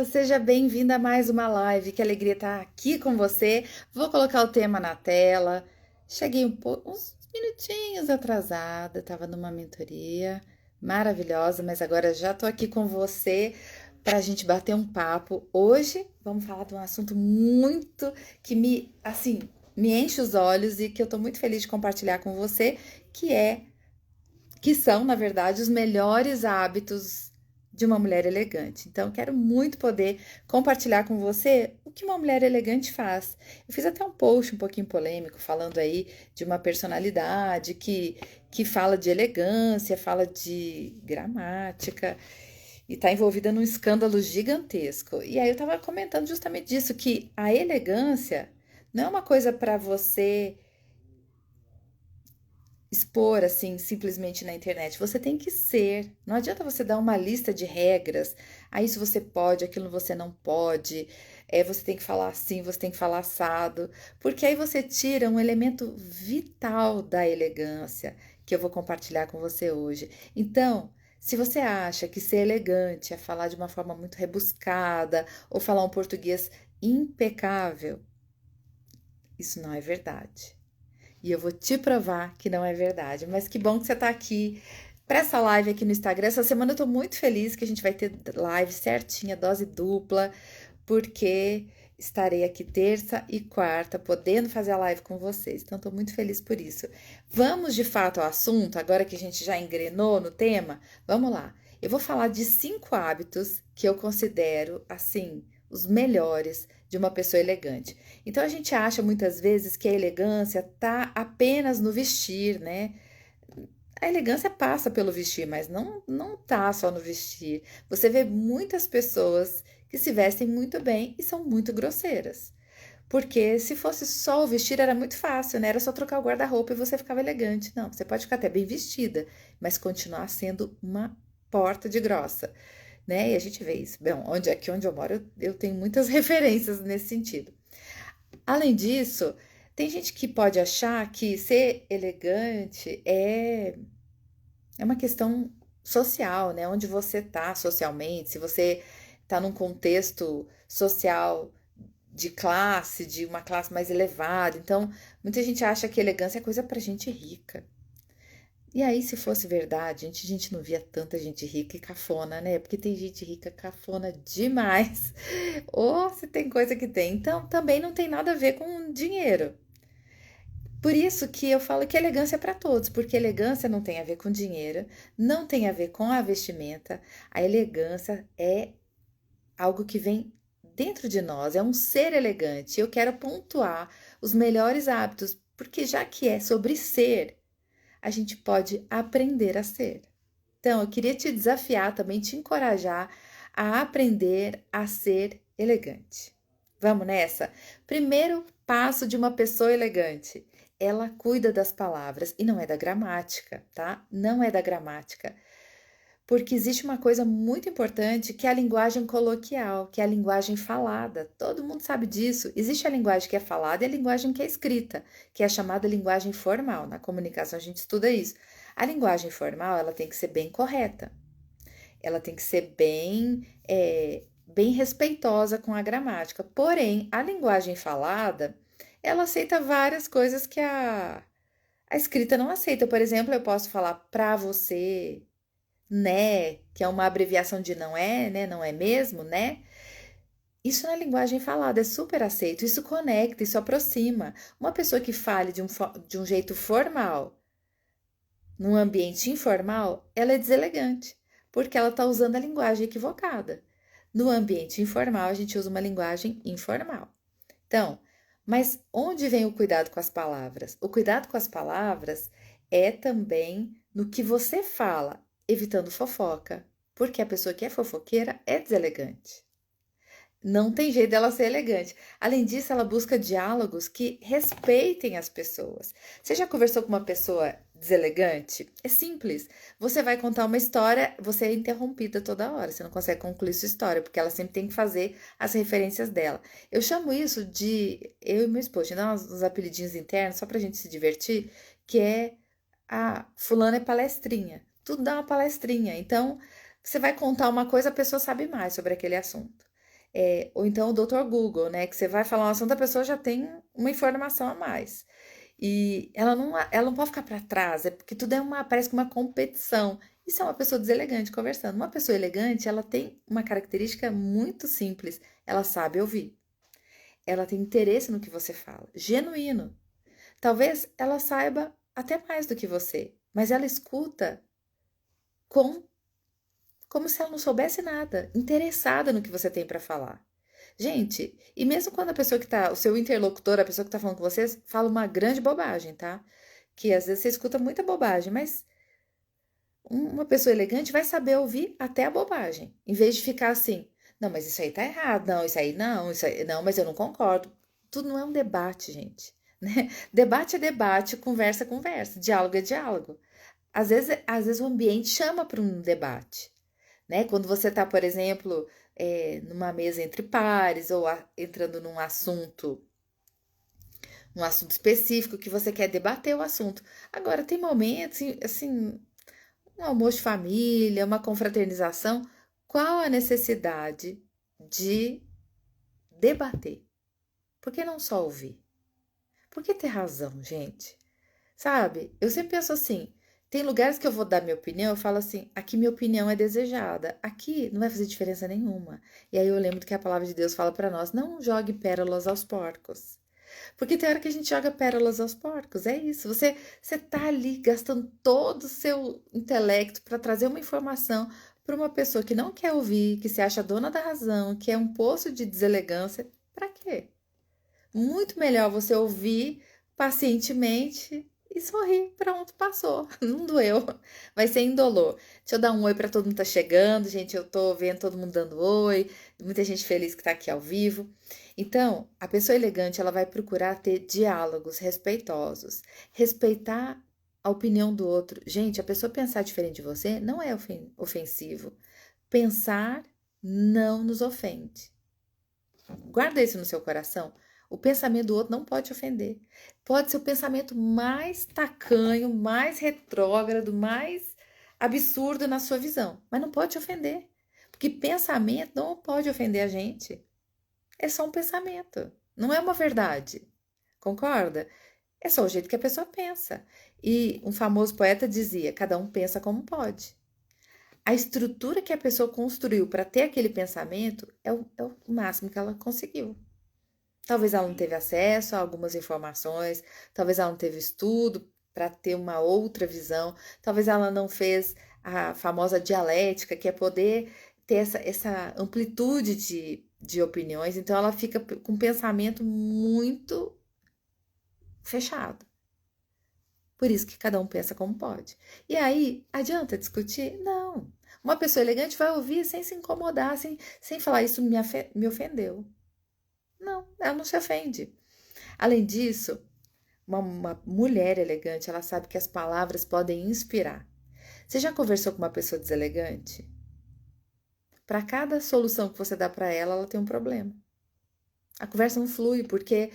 Seja bem-vinda a mais uma live. Que alegria estar aqui com você. Vou colocar o tema na tela. Cheguei uns minutinhos atrasada, estava numa mentoria maravilhosa, mas agora já estou aqui com você para a gente bater um papo. Hoje vamos falar de um assunto muito que me enche os olhos e que eu estou muito feliz de compartilhar com você, que são, na verdade, os melhores hábitos de uma mulher elegante. Então, quero muito poder compartilhar com você o que uma mulher elegante faz. Eu fiz até um post um pouquinho polêmico, falando aí de uma personalidade que fala de elegância, fala de gramática e está envolvida num escândalo gigantesco. E aí eu estava comentando justamente disso, que a elegância não é uma coisa para você expor assim simplesmente na internet. Você tem que ser. Não adianta você dar uma lista de regras. Ah, isso você pode, aquilo você não pode. Você tem que falar assim, você tem que falar assado. Porque aí você tira um elemento vital da elegância que eu vou compartilhar com você hoje. Então, se você acha que ser elegante é falar de uma forma muito rebuscada ou falar um português impecável, isso não é verdade. E eu vou te provar que não é verdade. Mas que bom que você está aqui para essa live aqui no Instagram. Essa semana eu estou muito feliz que a gente vai ter live certinha, dose dupla, porque estarei aqui terça e quarta podendo fazer a live com vocês. Então estou muito feliz por isso. Vamos de fato ao assunto, agora que a gente já engrenou no tema? Vamos lá. Eu vou falar de 5 hábitos que eu considero assim os melhores de uma pessoa elegante. Então a gente acha muitas vezes que a elegância tá apenas no vestir, né? A elegância passa pelo vestir, mas não tá só no vestir. Você vê muitas pessoas que se vestem muito bem e são muito grosseiras. Porque se fosse só o vestir era muito fácil, né? Era só trocar o guarda-roupa e você ficava elegante. Não, você pode ficar até bem vestida, mas continuar sendo uma porta de grossa, né? E a gente vê isso. Bom, onde eu moro, eu tenho muitas referências nesse sentido. Além disso, tem gente que pode achar que ser elegante é uma questão social, né? Onde você tá socialmente, se você tá num contexto social de classe, de uma classe mais elevada. Então, muita gente acha que elegância é coisa pra gente rica. E aí, se fosse verdade, a gente não via tanta gente rica e cafona, né? Porque tem gente rica cafona demais. Ou se tem coisa que tem. Então, também não tem nada a ver com dinheiro. Por isso que eu falo que elegância é para todos, porque elegância não tem a ver com dinheiro, não tem a ver com a vestimenta. A elegância é algo que vem dentro de nós, é um ser elegante. Eu quero pontuar os melhores hábitos, porque já que é sobre ser, a gente pode aprender a ser. Então, eu queria te desafiar também, te encorajar a aprender a ser elegante. Vamos nessa? Primeiro passo de uma pessoa elegante. Ela cuida das palavras e não é da gramática, tá? Não é da gramática. Porque existe uma coisa muito importante que é a linguagem coloquial, que é a linguagem falada. Todo mundo sabe disso. Existe a linguagem que é falada e a linguagem que é escrita, que é a chamada linguagem formal. Na comunicação a gente estuda isso. A linguagem formal, ela tem que ser bem correta. Ela tem que ser bem respeitosa com a gramática. Porém, a linguagem falada, ela aceita várias coisas que a escrita não aceita. Por exemplo, eu posso falar pra você, né, que é uma abreviação de não é, né, não é mesmo, né? Isso na linguagem falada é super aceito, isso conecta, isso aproxima. Uma pessoa que fale de um jeito formal, num ambiente informal, ela é deselegante, porque ela está usando a linguagem equivocada. No ambiente informal, a gente usa uma linguagem informal. Então, mas onde vem o cuidado com as palavras? O cuidado com as palavras é também no que você fala, evitando fofoca, porque a pessoa que é fofoqueira é deselegante. Não tem jeito dela ser elegante. Além disso, ela busca diálogos que respeitem as pessoas. Você já conversou com uma pessoa deselegante? É simples. Você vai contar uma história, você é interrompida toda hora. Você não consegue concluir sua história, porque ela sempre tem que fazer as referências dela. Eu chamo isso de. Eu e meu esposo, a gente dá uns apelidinhos internos só pra gente se divertir, que é. Ah, fulano é palestrinha. Tudo dá uma palestrinha. Então, você vai contar uma coisa, a pessoa sabe mais sobre aquele assunto. Ou então o Dr. Google, né? Que você vai falar um assunto, a pessoa já tem uma informação a mais. E ela não pode ficar para trás, é porque tudo parece que uma competição. Isso é uma pessoa deselegante conversando. Uma pessoa elegante, ela tem uma característica muito simples. Ela sabe ouvir. Ela tem interesse no que você fala, genuíno. Talvez ela saiba até mais do que você, mas ela escuta com, como se ela não soubesse nada, interessada no que você tem para falar. Gente, e mesmo quando a pessoa que tá, o seu interlocutor, a pessoa que tá falando com vocês, fala uma grande bobagem, tá? Que às vezes você escuta muita bobagem, mas uma pessoa elegante vai saber ouvir até a bobagem, em vez de ficar assim, não, mas isso aí tá errado, não, isso aí, não, mas eu não concordo. Tudo não é um debate, gente, né? Debate é debate, conversa é conversa, diálogo é diálogo. Às vezes o ambiente chama para um debate, né? Quando você está, por exemplo, numa mesa entre pares ou entrando um assunto específico que você quer debater o assunto. Agora, tem momentos, assim, um almoço de família, uma confraternização, qual a necessidade de debater? Por que não só ouvir? Por que ter razão, gente? Sabe? Eu sempre penso assim, tem lugares que eu vou dar minha opinião, eu falo assim, aqui minha opinião é desejada, aqui não vai fazer diferença nenhuma. E aí eu lembro que a palavra de Deus fala para nós, não jogue pérolas aos porcos. Porque tem hora que a gente joga pérolas aos porcos, é isso. Você tá ali gastando todo o seu intelecto para trazer uma informação para uma pessoa que não quer ouvir, que se acha dona da razão, que é um poço de deselegância. Para quê? Muito melhor você ouvir pacientemente e sorrir. Pronto, passou. Não doeu. Vai ser indolor. Deixa eu dar um oi para todo mundo que tá chegando. Gente, eu tô vendo todo mundo dando oi. Muita gente feliz que tá aqui ao vivo. Então, a pessoa elegante, ela vai procurar ter diálogos respeitosos. Respeitar a opinião do outro. Gente, a pessoa pensar diferente de você não é ofensivo. Pensar não nos ofende. Guarda isso no seu coração. O pensamento do outro não pode te ofender. Pode ser o pensamento mais tacanho, mais retrógrado, mais absurdo na sua visão, mas não pode te ofender. Porque pensamento não pode ofender a gente. É só um pensamento, não é uma verdade. Concorda? É só o jeito que a pessoa pensa. E um famoso poeta dizia: cada um pensa como pode. A estrutura que a pessoa construiu para ter aquele pensamento é o máximo que ela conseguiu. Talvez ela não teve acesso a algumas informações, talvez ela não teve estudo para ter uma outra visão, talvez ela não fez a famosa dialética, que é poder ter essa amplitude de opiniões, então ela fica com um pensamento muito fechado. Por isso que cada um pensa como pode. E aí, adianta discutir? Não. Uma pessoa elegante vai ouvir sem se incomodar, sem falar isso me ofendeu. Não, ela não se ofende. Além disso, uma mulher elegante, ela sabe que as palavras podem inspirar. Você já conversou com uma pessoa deselegante? Para cada solução que você dá para ela, ela tem um problema. A conversa não flui porque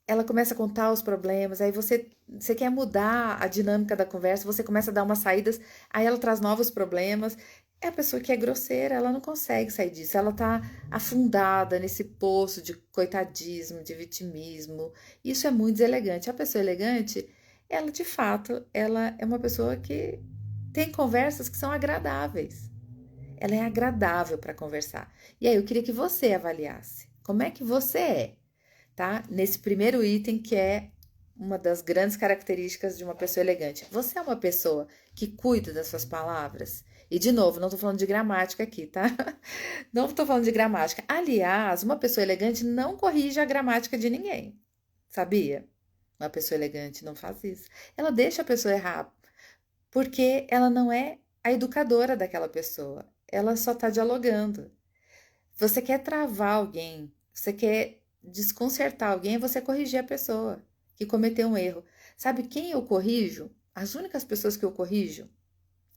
ela começa a contar os problemas, aí você quer mudar a dinâmica da conversa, você começa a dar umas saídas, aí ela traz novos problemas. É a pessoa que é grosseira, ela não consegue sair disso, ela tá afundada nesse poço de coitadismo, de vitimismo. Isso é muito deselegante. A pessoa elegante, ela de fato, ela é uma pessoa que tem conversas que são agradáveis. Ela é agradável para conversar. E aí eu queria que você avaliasse como é que você é, tá? Nesse primeiro item que é uma das grandes características de uma pessoa elegante. Você é uma pessoa que cuida das suas palavras? E de novo, não tô falando de gramática aqui, tá? Não tô falando de gramática. Aliás, uma pessoa elegante não corrige a gramática de ninguém. Sabia? Uma pessoa elegante não faz isso. Ela deixa a pessoa errar, porque ela não é a educadora daquela pessoa. Ela só tá dialogando. Você quer travar alguém, você quer desconcertar alguém, é você corrigir a pessoa que cometeu um erro. Sabe quem eu corrijo? As únicas pessoas que eu corrijo,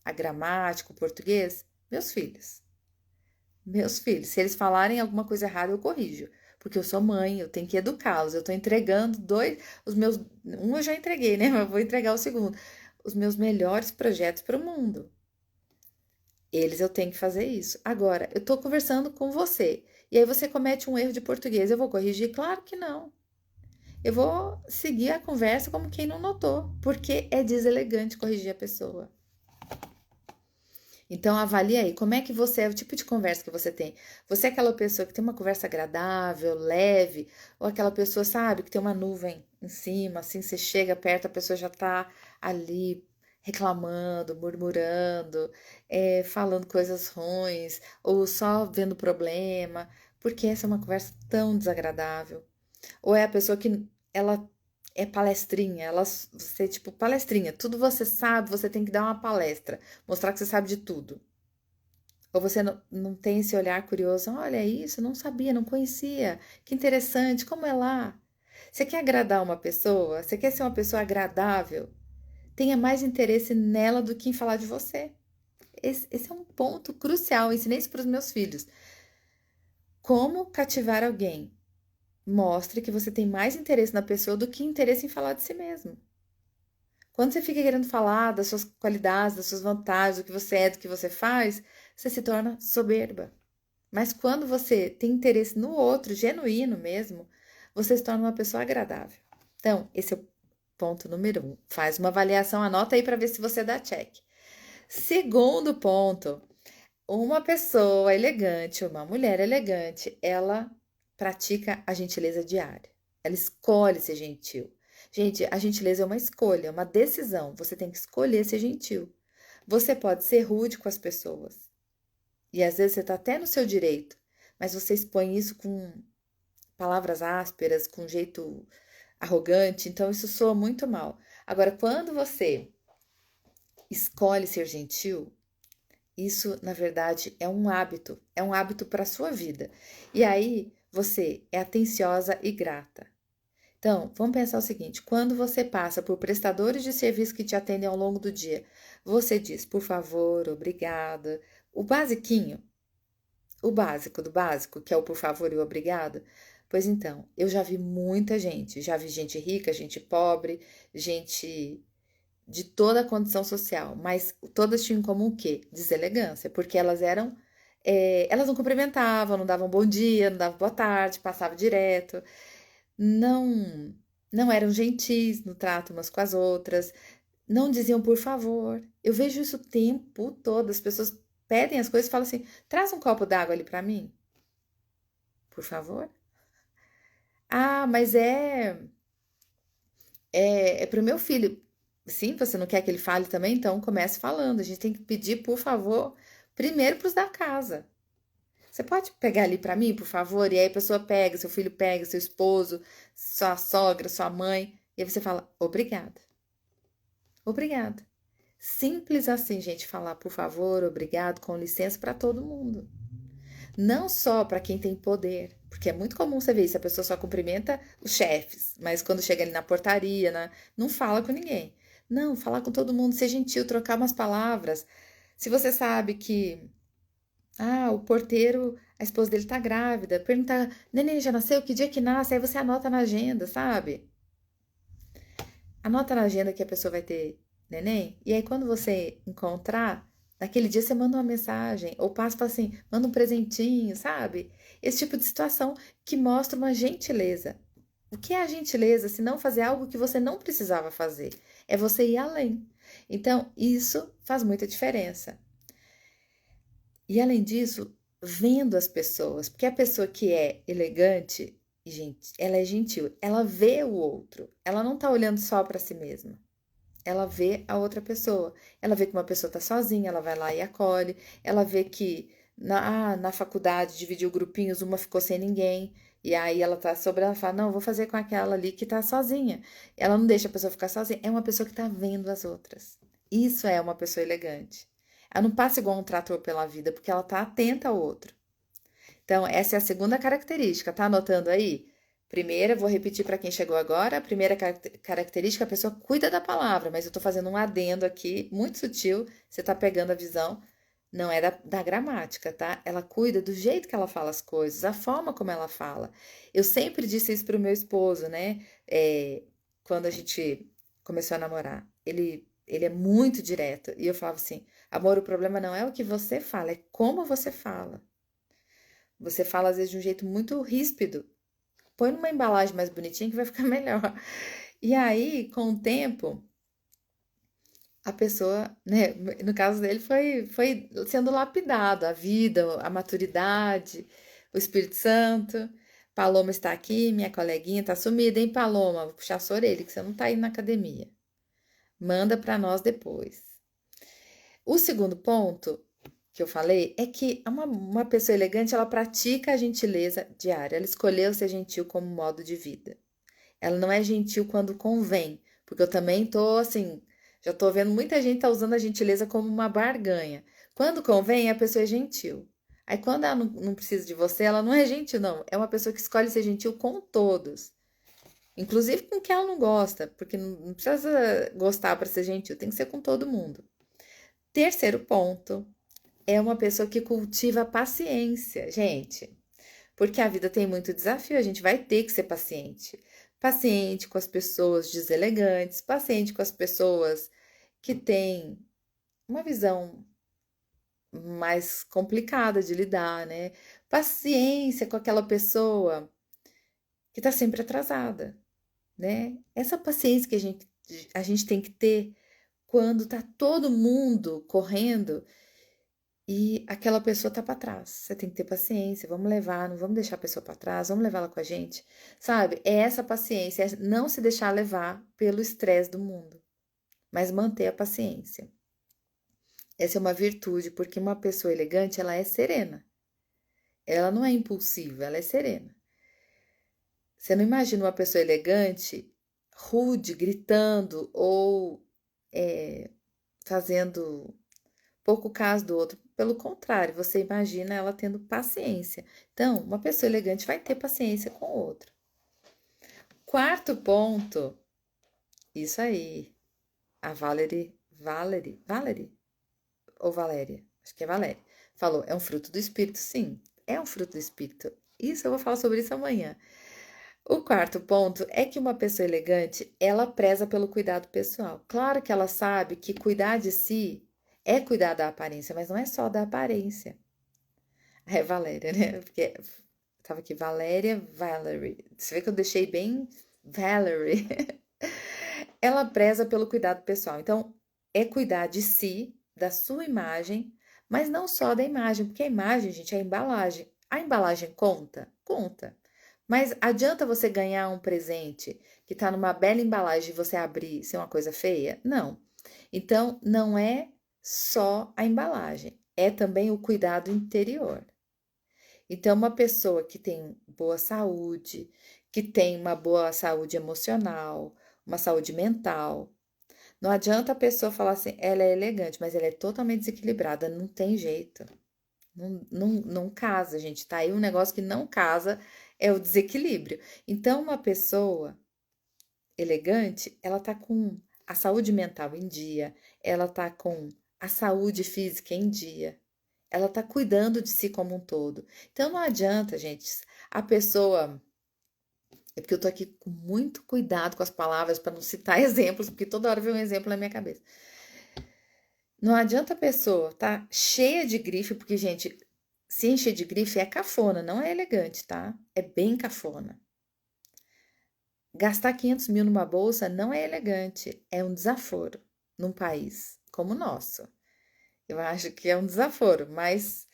a gramática, o português, meus filhos. Meus filhos, se eles falarem alguma coisa errada, eu corrijo. Porque eu sou mãe, eu tenho que educá-los. Eu tô entregando os meus. Um eu já entreguei, né? Mas eu vou entregar o segundo. Os meus melhores projetos para o mundo. Eles eu tenho que fazer isso. Agora, eu tô conversando com você, e aí você comete um erro de português, eu vou corrigir? Claro que não. Eu vou seguir a conversa como quem não notou, porque é deselegante corrigir a pessoa. Então, avalie aí, como é que você é, o tipo de conversa que você tem. Você é aquela pessoa que tem uma conversa agradável, leve, ou aquela pessoa, sabe, que tem uma nuvem em cima, assim, você chega perto, a pessoa já tá ali reclamando, murmurando, falando coisas ruins, ou só vendo problema, porque essa é uma conversa tão desagradável. Ou é a pessoa que ela é palestrinha, você é tipo palestrinha, tudo você sabe, você tem que dar uma palestra, mostrar que você sabe de tudo. Ou você não tem esse olhar curioso, olha isso, não sabia, não conhecia, que interessante, como é lá? Você quer agradar uma pessoa? Você quer ser uma pessoa agradável? Tenha mais interesse nela do que em falar de você. Esse é um ponto crucial, eu ensinei isso para os meus filhos. Como cativar alguém? Mostre que você tem mais interesse na pessoa do que interesse em falar de si mesmo. Quando você fica querendo falar das suas qualidades, das suas vantagens, do que você é, do que você faz, você se torna soberba. Mas quando você tem interesse no outro, genuíno mesmo, você se torna uma pessoa agradável. Então, esse é o ponto número 1. Faz uma avaliação, anota aí para ver se você dá check. Segundo ponto, uma pessoa elegante, uma mulher elegante, ela pratica a gentileza diária. Ela escolhe ser gentil. Gente, a gentileza é uma escolha, é uma decisão. Você tem que escolher ser gentil. Você pode ser rude com as pessoas. E às vezes você está até no seu direito, mas você expõe isso com palavras ásperas, com jeito arrogante, então isso soa muito mal. Agora, quando você escolhe ser gentil, isso, na verdade, é um hábito para a sua vida. E aí, você é atenciosa e grata. Então, vamos pensar o seguinte: quando você passa por prestadores de serviço que te atendem ao longo do dia, você diz, por favor, obrigada, o basiquinho, o básico do básico, que é o por favor e o obrigado. Pois então, eu já vi muita gente, já vi gente rica, gente pobre, gente de toda a condição social, mas todas tinham em comum o quê? Deselegância, porque elas não cumprimentavam, não davam bom dia, não davam boa tarde, passavam direto, não, não eram gentis no trato umas com as outras, não diziam por favor. Eu vejo isso o tempo todo, as pessoas pedem as coisas e falam assim, traz um copo d'água ali para mim, por favor. Ah, mas é pro meu filho. Sim, você não quer que ele fale também? Então comece falando. A gente tem que pedir, por favor, primeiro para os da casa. Você pode pegar ali para mim, por favor? E aí a pessoa pega, seu filho pega, seu esposo, sua sogra, sua mãe. E aí você fala, obrigada. Obrigada. Simples assim, gente, falar por favor, obrigado, com licença para todo mundo. Não só para quem tem poder, porque é muito comum você ver isso, a pessoa só cumprimenta os chefes, mas quando chega ali na portaria, não fala com ninguém. Não, falar com todo mundo, ser gentil, trocar umas palavras. Se você sabe que, o porteiro, a esposa dele tá grávida, perguntar, neném já nasceu? Que dia que nasce? Aí você anota na agenda, sabe? Anota na agenda que a pessoa vai ter neném, e aí quando você encontrar, naquele dia você manda uma mensagem, ou passa e fala assim, manda um presentinho, sabe? Esse tipo de situação que mostra uma gentileza. O que é a gentileza se não fazer algo que você não precisava fazer? É você ir além. Então, isso faz muita diferença. E além disso, vendo as pessoas, porque a pessoa que é elegante, gente, ela é gentil, ela vê o outro, ela não tá olhando só para si mesma. Ela vê a outra pessoa. Ela vê que uma pessoa está sozinha, ela vai lá e acolhe. Ela vê que na faculdade dividiu grupinhos, uma ficou sem ninguém. E aí ela tá sobrando, ela fala, não, vou fazer com aquela ali que tá sozinha. Ela não deixa a pessoa ficar sozinha. É uma pessoa que tá vendo as outras. Isso é uma pessoa elegante. Ela não passa igual um trator pela vida, porque ela tá atenta ao outro. Então, essa é a segunda característica, tá anotando aí? Primeira, vou repetir para quem chegou agora. A primeira característica, a pessoa cuida da palavra, mas eu estou fazendo um adendo aqui, muito sutil, você está pegando a visão, não é da gramática, tá? Ela cuida do jeito que ela fala as coisas, a forma como ela fala. Eu sempre disse isso pro meu esposo, né? Quando a gente começou a namorar. ele é muito direto. E eu falava assim: amor, o problema não é o que você fala, é como você fala. Você fala às vezes de um jeito muito ríspido. Põe numa embalagem mais bonitinha que vai ficar melhor. E aí, com o tempo, a pessoa, né, no caso dele, foi sendo lapidado a vida, a maturidade, o Espírito Santo. Paloma está aqui, minha coleguinha tá sumida, hein, Paloma? Vou puxar sua orelha, que você não tá indo na academia. Manda para nós depois. O segundo ponto que eu falei é que uma pessoa elegante, ela pratica a gentileza diária. Ela escolheu ser gentil como modo de vida. Ela não é gentil quando convém, porque eu também tô assim, já tô vendo muita gente tá usando a gentileza como uma barganha. Quando convém, a pessoa é gentil. Aí quando ela não precisa de você, ela não é gentil, não. É uma pessoa que escolhe ser gentil com todos. Inclusive com quem ela não gosta, porque não precisa gostar para ser gentil, tem que ser com todo mundo. Terceiro ponto, é uma pessoa que cultiva a paciência, gente. Porque a vida tem muito desafio, a gente vai ter que ser paciente. Paciente com as pessoas deselegantes, paciente com as pessoas que têm uma visão mais complicada de lidar, né? Paciência com aquela pessoa que está sempre atrasada, né? Essa paciência que a gente tem que ter quando tá todo mundo correndo e aquela pessoa tá para trás. Você tem que ter paciência, vamos levar, não vamos deixar a pessoa para trás, vamos levar ela com a gente. Sabe? É essa paciência, é não se deixar levar pelo estresse do mundo, mas manter a paciência. Essa é uma virtude, porque uma pessoa elegante, ela é serena. Ela não é impulsiva, ela é serena. Você não imagina uma pessoa elegante, rude, gritando ou fazendo pouco caso do outro. Pelo contrário, você imagina ela tendo paciência. Então, uma pessoa elegante vai ter paciência com o outro. Quarto ponto, isso aí. A Valerie ou Valéria? Acho que é Valéria. Falou, é um fruto do espírito, sim. É um fruto do espírito. Isso eu vou falar sobre isso amanhã. O quarto ponto é que uma pessoa elegante, ela preza pelo cuidado pessoal. Claro que ela sabe que cuidar de si é cuidar da aparência, mas não é só da aparência. É Valéria, né? Porque tava aqui Valerie. Você vê que eu deixei bem Valerie. Ela preza pelo cuidado pessoal. Então, é cuidar de si, da sua imagem, mas não só da imagem, porque a imagem, gente, é a embalagem. A embalagem conta? Conta. Mas adianta você ganhar um presente que tá numa bela embalagem e você abrir e ser uma coisa feia? Não. Então, não é só a embalagem, é também o cuidado interior. Então, uma pessoa que tem boa saúde, que tem uma boa saúde emocional, uma saúde mental, não adianta a pessoa falar assim, ela é elegante, mas ela é totalmente desequilibrada, não tem jeito. Não casa, gente. Tá aí um negócio que não casa, é o desequilíbrio. Então, uma pessoa elegante, ela tá com a saúde mental em dia, ela tá com a saúde física em dia, ela tá cuidando de si como um todo. Então, não adianta, gente, a pessoa. É porque eu tô aqui com muito cuidado com as palavras para não citar exemplos, porque toda hora vem um exemplo na minha cabeça. Não adianta a pessoa tá cheia de grife, porque, gente, se encher de grife é cafona, não é elegante, tá? É bem cafona. Gastar 500 mil numa bolsa não é elegante, é um desaforo num país como o nosso. Eu acho que é um desaforo, mas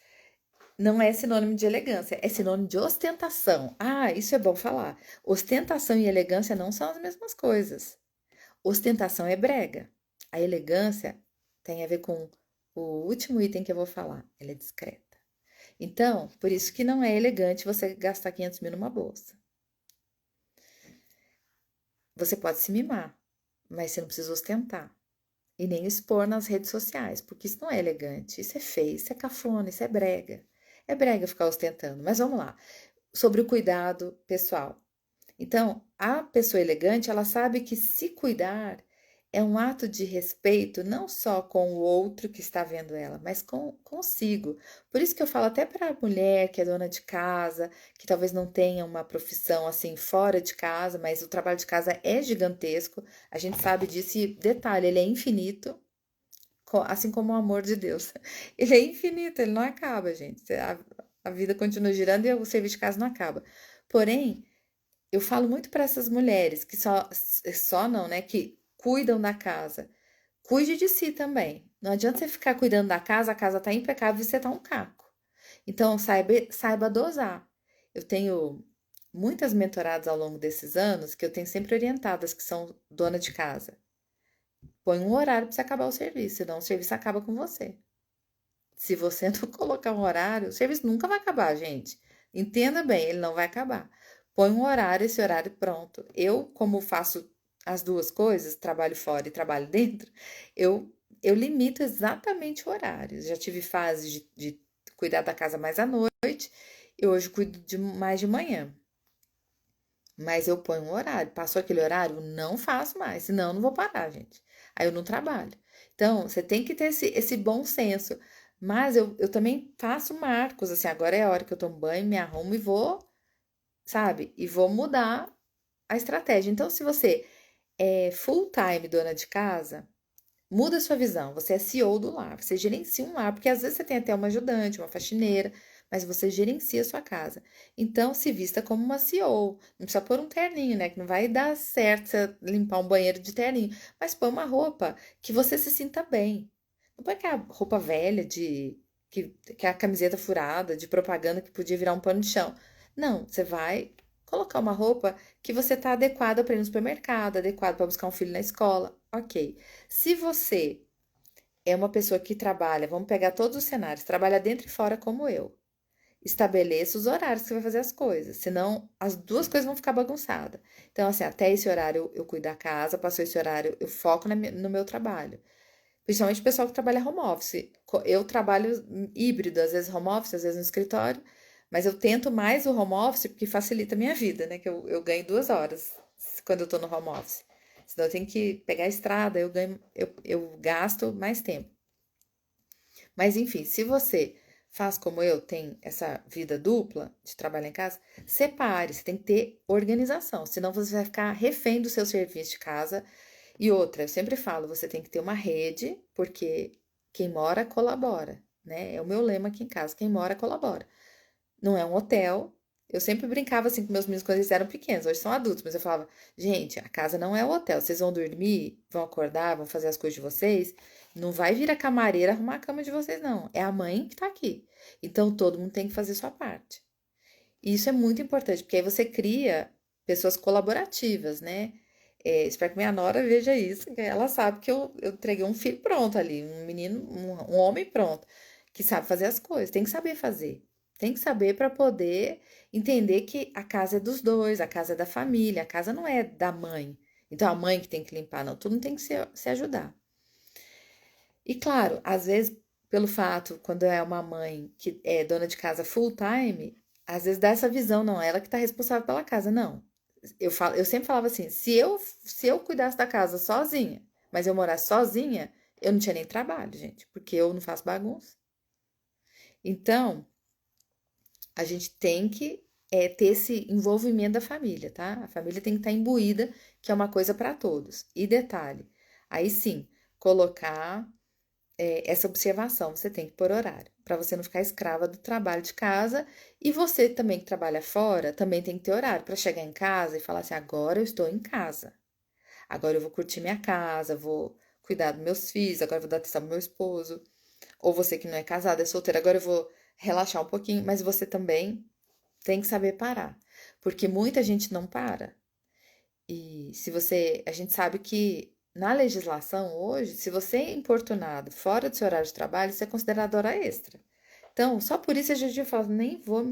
não é sinônimo de elegância, é sinônimo de ostentação. Ah, isso é bom falar. Ostentação e elegância não são as mesmas coisas. Ostentação é brega. A elegância tem a ver com o último item que eu vou falar. Ela é discreta. Então, por isso que não é elegante você gastar 500 mil numa bolsa. Você pode se mimar, mas você não precisa ostentar. E nem expor nas redes sociais, porque isso não é elegante. Isso é feio, isso é cafona, isso é brega. É brega ficar ostentando. Mas vamos lá. Sobre o cuidado pessoal. Então, a pessoa elegante, ela sabe que se cuidar é um ato de respeito não só com o outro que está vendo ela, mas consigo. Por isso que eu falo até para a mulher que é dona de casa, que talvez não tenha uma profissão assim fora de casa, mas o trabalho de casa é gigantesco. A gente sabe disso e detalhe, ele é infinito, assim como o amor de Deus. Ele é infinito, ele não acaba, gente. A vida continua girando e o serviço de casa não acaba. Porém, eu falo muito para essas mulheres que só não, né, que cuidam da casa. Cuide de si também. Não adianta você ficar cuidando da casa, a casa tá impecável e você tá um caco. Então, saiba dosar. Eu tenho muitas mentoradas ao longo desses anos que eu tenho sempre orientadas que são dona de casa. Põe um horário para você acabar o serviço, senão o serviço acaba com você. Se você não colocar um horário, o serviço nunca vai acabar, gente. Entenda bem, ele não vai acabar. Põe um horário, esse horário pronto. Eu, como faço as duas coisas, trabalho fora e trabalho dentro, eu limito exatamente o horário. Já tive fase de cuidar da casa mais à noite, eu hoje cuido mais de manhã. Mas eu ponho um horário. Passou aquele horário, não faço mais, senão eu não vou parar, gente. Aí eu não trabalho. Então, você tem que ter esse bom senso. Mas eu também faço marcos, assim, agora é a hora que eu tomo banho, me arrumo e vou, sabe? E vou mudar a estratégia. Então, se você é full time dona de casa, muda a sua visão. Você é CEO do lar, você gerencia um lar, porque às vezes você tem até uma ajudante, uma faxineira, mas você gerencia a sua casa. Então, se vista como uma CEO. Não precisa pôr um terninho, né? Que não vai dar certo você limpar um banheiro de terninho. Mas põe uma roupa que você se sinta bem. Não põe aquela roupa velha que é a camiseta furada, de propaganda que podia virar um pano de chão. Não, você vai colocar uma roupa que você está adequada para ir no supermercado, adequada para buscar um filho na escola. Ok. Se você é uma pessoa que trabalha, vamos pegar todos os cenários, trabalha dentro e fora como eu. Estabeleça os horários que você vai fazer as coisas, senão as duas coisas vão ficar bagunçadas. Então, assim, até esse horário eu cuido da casa, passou esse horário eu foco no meu trabalho. Principalmente o pessoal que trabalha home office. Eu trabalho híbrido, às vezes home office, às vezes no escritório, mas eu tento mais o home office porque facilita a minha vida, né? Que eu ganho 2 horas quando eu tô no home office. Senão eu tenho que pegar a estrada, eu gasto mais tempo. Mas enfim, se você faz como eu, tem essa vida dupla de trabalhar em casa, separe, você tem que ter organização, senão você vai ficar refém do seu serviço de casa. E outra, eu sempre falo, você tem que ter uma rede, porque quem mora colabora, né? É o meu lema aqui em casa, quem mora colabora. Não é um hotel. Eu sempre brincava assim com meus meninos quando eles eram pequenos, hoje são adultos, mas eu falava, gente, a casa não é o hotel. Vocês vão dormir, vão acordar, vão fazer as coisas de vocês. Não vai vir a camareira arrumar a cama de vocês, não. É a mãe que tá aqui. Então todo mundo tem que fazer sua parte. E isso é muito importante, porque aí você cria pessoas colaborativas, né? Espero que minha nora veja isso, que ela sabe que eu entreguei um filho pronto ali, um menino, um homem pronto, que sabe fazer as coisas, tem que saber fazer. Tem que saber para poder entender que a casa é dos dois, a casa é da família, a casa não é da mãe. Então a mãe que tem que limpar, não, todo mundo tem que se ajudar. E claro, às vezes, pelo fato, quando é uma mãe que é dona de casa full time, às vezes dá essa visão, não, ela que tá responsável pela casa, não. Eu sempre falava assim, se eu cuidasse da casa sozinha, mas eu morasse sozinha, eu não tinha nem trabalho, gente, porque eu não faço bagunça. Então, a gente tem que ter esse envolvimento da família, tá? A família tem que estar imbuída, que é uma coisa para todos. E detalhe, aí sim, colocar essa observação, você tem que pôr horário, para você não ficar escrava do trabalho de casa. E você também que trabalha fora, também tem que ter horário para chegar em casa e falar assim: agora eu estou em casa, agora eu vou curtir minha casa, vou cuidar dos meus filhos, agora eu vou dar atenção pro meu esposo. Ou você que não é casado, é solteiro, agora eu vou relaxar um pouquinho, mas você também tem que saber parar, porque muita gente não para. E se você, a gente sabe que na legislação hoje, se você é importunado fora do seu horário de trabalho, isso é considerado hora extra. Então, só por isso a gente fala, nem vou,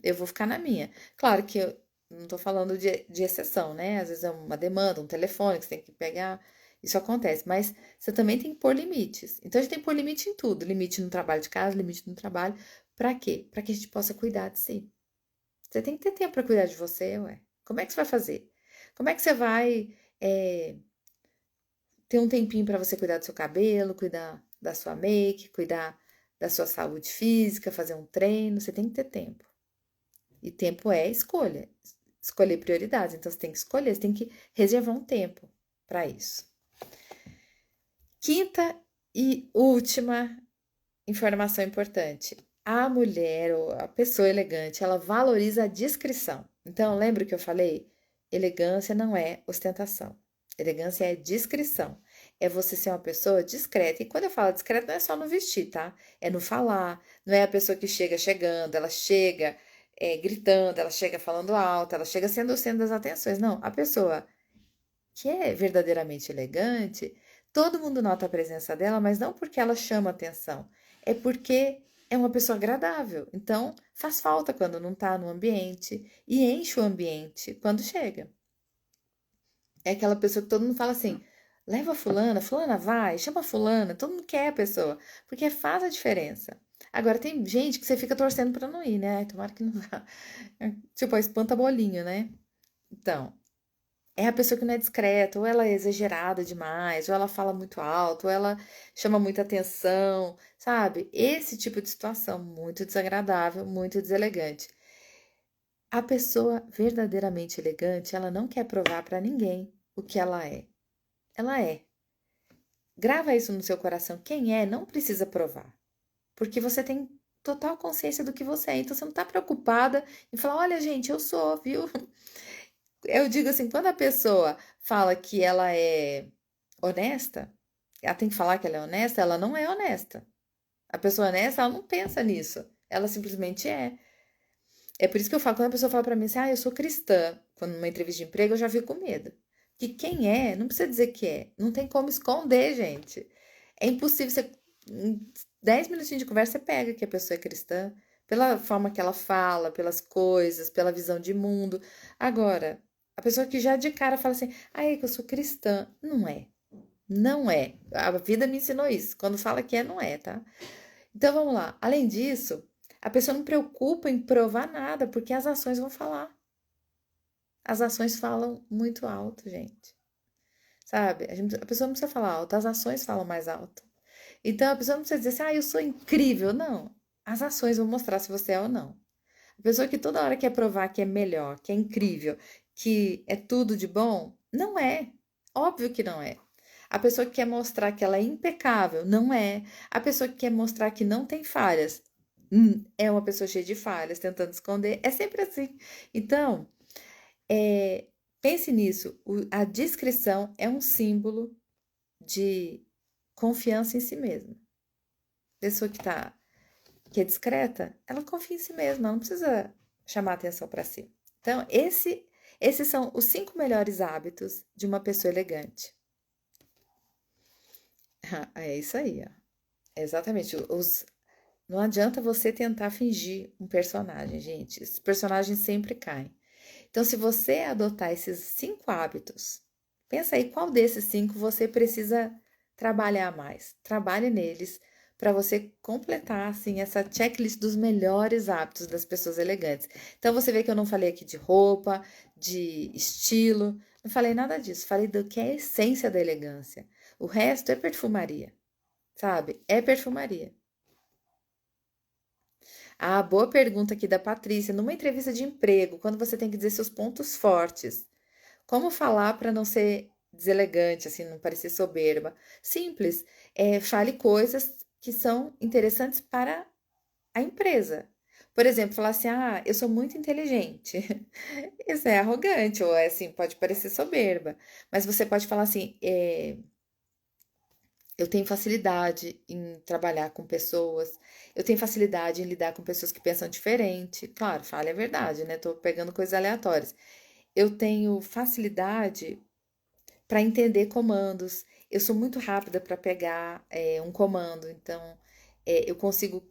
eu vou ficar na minha. Claro que eu não estou falando de exceção, né? Às vezes é uma demanda, um telefone que você tem que pegar, isso acontece, mas você também tem que pôr limites. Então, a gente tem que pôr limite em tudo, limite no trabalho de casa, limite no trabalho. Para quê? Para que a gente possa cuidar de si. Você tem que ter tempo para cuidar de você, ué. Como é que você vai fazer? Como é que você vai ter um tempinho para você cuidar do seu cabelo, cuidar da sua make, cuidar da sua saúde física, fazer um treino, você tem que ter tempo. E tempo é escolha, escolher prioridades. Então você tem que escolher, você tem que reservar um tempo para isso. Quinta e última informação importante. A mulher ou a pessoa elegante, ela valoriza a discrição. Então, lembra que eu falei? Elegância não é ostentação. Elegância é discrição. É você ser uma pessoa discreta. E quando eu falo discreta, não é só no vestir, tá? É no falar. Não é a pessoa que chega chegando, ela chega gritando, ela chega falando alto, ela chega sendo o centro das atenções. Não, a pessoa que é verdadeiramente elegante, todo mundo nota a presença dela, mas não porque ela chama atenção, é porque é uma pessoa agradável. Então, faz falta quando não está no ambiente e enche o ambiente quando chega. É aquela pessoa que todo mundo fala assim: leva fulana, fulana vai, chama fulana, todo mundo quer a pessoa, porque faz a diferença. Agora, tem gente que você fica torcendo para não ir, né? Ai, tomara que não vá. Tipo, espanta bolinho, né? Então, é a pessoa que não é discreta, ou ela é exagerada demais, ou ela fala muito alto, ou ela chama muita atenção, sabe? Esse tipo de situação muito desagradável, muito deselegante. A pessoa verdadeiramente elegante, ela não quer provar para ninguém o que ela é. Ela é. Grava isso no seu coração. Quem é, não precisa provar. Porque você tem total consciência do que você é. Então você não está preocupada em falar: olha, gente, eu sou, viu? Eu digo assim, quando a pessoa fala que ela é honesta, ela tem que falar que ela é honesta, ela não é honesta. A pessoa honesta, ela não pensa nisso. Ela simplesmente é. É por isso que eu falo, quando a pessoa fala pra mim assim, eu sou cristã, quando numa entrevista de emprego, eu já fico com medo. Que quem é, não precisa dizer que é. Não tem como esconder, gente. É impossível você. Em 10 minutinhos de conversa, você pega que a pessoa é cristã, pela forma que ela fala, pelas coisas, pela visão de mundo. Agora, a pessoa que já de cara fala assim, é que eu sou cristã. Não é. Não é. A vida me ensinou isso. Quando fala que é, não é, tá? Então vamos lá. Além disso, a pessoa não preocupa em provar nada, porque as ações vão falar. As ações falam muito alto, gente. Sabe? A pessoa não precisa falar alto, as ações falam mais alto. Então a pessoa não precisa dizer assim, eu sou incrível. Não. As ações vão mostrar se você é ou não. A pessoa que toda hora quer provar que é melhor, que é incrível, que é tudo de bom, não é. Óbvio que não é. A pessoa que quer mostrar que ela é impecável, não é. A pessoa que quer mostrar que não tem falhas, é uma pessoa cheia de falhas, tentando esconder. É sempre assim. Então, é, pense nisso. A discrição é um símbolo de confiança em si mesma. Pessoa que é discreta, ela confia em si mesma, ela não precisa chamar atenção para si. Então, esses são os 5 melhores hábitos de uma pessoa elegante. É isso aí, ó. Exatamente. Não adianta você tentar fingir um personagem, gente. Esses personagens sempre caem. Então, se você adotar esses 5 hábitos, pensa aí qual desses 5 você precisa trabalhar mais. Trabalhe neles para você completar assim essa checklist dos melhores hábitos das pessoas elegantes. Então você vê que eu não falei aqui de roupa, de estilo, não falei nada disso. Falei do que é a essência da elegância. O resto é perfumaria, sabe? É perfumaria. Ah, boa pergunta aqui da Patrícia. Numa entrevista de emprego, quando você tem que dizer seus pontos fortes, como falar para não ser deselegante, assim, não parecer soberba? Simples. Fale coisas que são interessantes para a empresa. Por exemplo, falar assim: eu sou muito inteligente. Isso é arrogante, ou é assim, pode parecer soberba. Mas você pode falar assim: eu tenho facilidade em trabalhar com pessoas, eu tenho facilidade em lidar com pessoas que pensam diferente. Claro, fale a verdade, né? Tô pegando coisas aleatórias. Eu tenho facilidade para entender comandos. Eu sou muito rápida para pegar um comando, então eu consigo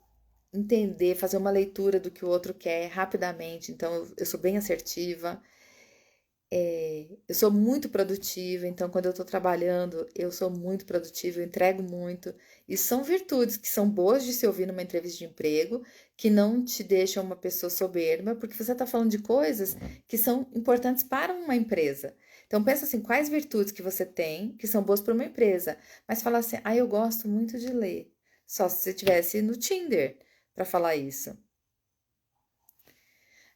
entender, fazer uma leitura do que o outro quer rapidamente. Então eu sou bem assertiva. Eu sou muito produtiva, então quando eu tô trabalhando, eu sou muito produtiva, eu entrego muito. E são virtudes que são boas de se ouvir numa entrevista de emprego, que não te deixam uma pessoa soberba, porque você está falando de coisas que são importantes para uma empresa. Então pensa assim, quais virtudes que você tem que são boas para uma empresa, mas falar assim, eu gosto muito de ler. Só se você tivesse no Tinder para falar isso.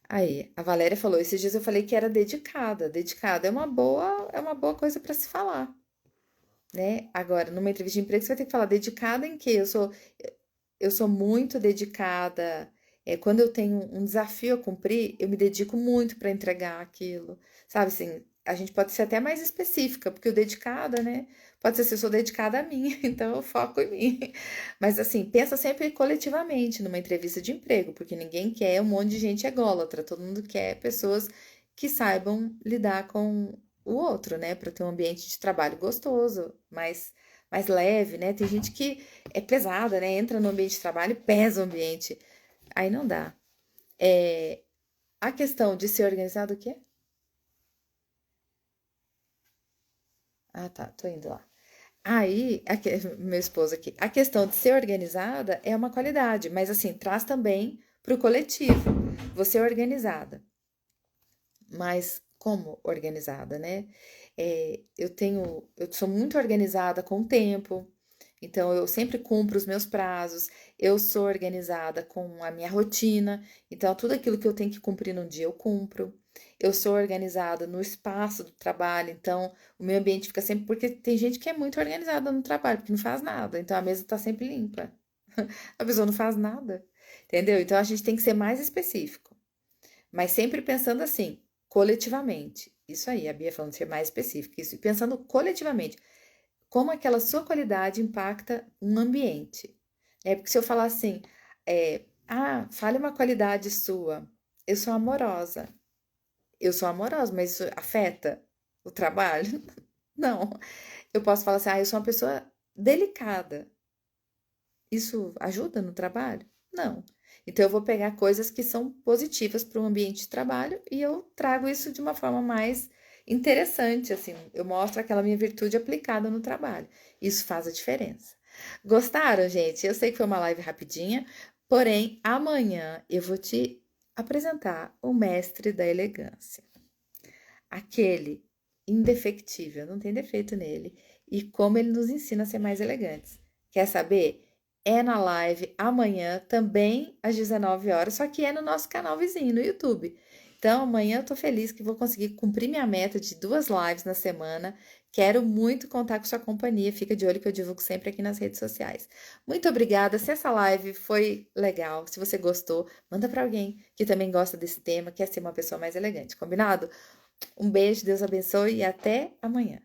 Aí, a Valéria falou, esses dias eu falei que era dedicada. Dedicada é uma boa coisa para se falar, né? Agora, numa entrevista de emprego, você vai ter que falar dedicada em quê? Eu sou muito dedicada. Quando eu tenho um desafio a cumprir, eu me dedico muito para entregar aquilo. Sabe assim, a gente pode ser até mais específica, porque o dedicada, né? Pode ser se eu sou dedicada a mim, então eu foco em mim. Mas assim, pensa sempre coletivamente numa entrevista de emprego, porque ninguém quer um monte de gente ególatra, todo mundo quer pessoas que saibam lidar com o outro, né? Para ter um ambiente de trabalho gostoso, mais leve, né? Tem gente que é pesada, né? Entra no ambiente de trabalho e pesa o ambiente. Aí não dá. É, a questão de ser organizado, o quê? Ah, tá, tô indo lá. Aí, meu esposo aqui, a questão de ser organizada é uma qualidade, mas assim, traz também para o coletivo. Você é organizada, mas como organizada, né? Eu sou muito organizada com o tempo, então eu sempre cumpro os meus prazos, eu sou organizada com a minha rotina, então tudo aquilo que eu tenho que cumprir num dia eu cumpro. Eu sou organizada no espaço do trabalho, então o meu ambiente fica sempre. Porque tem gente que é muito organizada no trabalho, porque não faz nada, então a mesa tá sempre limpa. A pessoa não faz nada, entendeu? Então a gente tem que ser mais específico. Mas sempre pensando assim, coletivamente. Isso aí, a Bia falando de ser mais específico. Isso, e pensando coletivamente, como aquela sua qualidade impacta um ambiente. Porque se eu falar assim, fale uma qualidade sua. Eu sou amorosa. Eu sou amorosa, mas isso afeta o trabalho? Não. Eu posso falar assim, eu sou uma pessoa delicada. Isso ajuda no trabalho? Não. Então, eu vou pegar coisas que são positivas para o ambiente de trabalho e eu trago isso de uma forma mais interessante, assim. Eu mostro aquela minha virtude aplicada no trabalho. Isso faz a diferença. Gostaram, gente? Eu sei que foi uma live rapidinha, porém, amanhã eu vou te apresentar o mestre da elegância. Aquele indefectível, não tem defeito nele, e como ele nos ensina a ser mais elegantes. Quer saber? É na live amanhã, também às 19 horas, só que é no nosso canal vizinho, no YouTube. Então, amanhã eu tô feliz que vou conseguir cumprir minha meta de 2 lives na semana. Quero muito contar com sua companhia. Fica de olho que eu divulgo sempre aqui nas redes sociais. Muito obrigada. Se essa live foi legal, se você gostou, manda para alguém que também gosta desse tema, quer ser uma pessoa mais elegante. Combinado? Um beijo, Deus abençoe e até amanhã.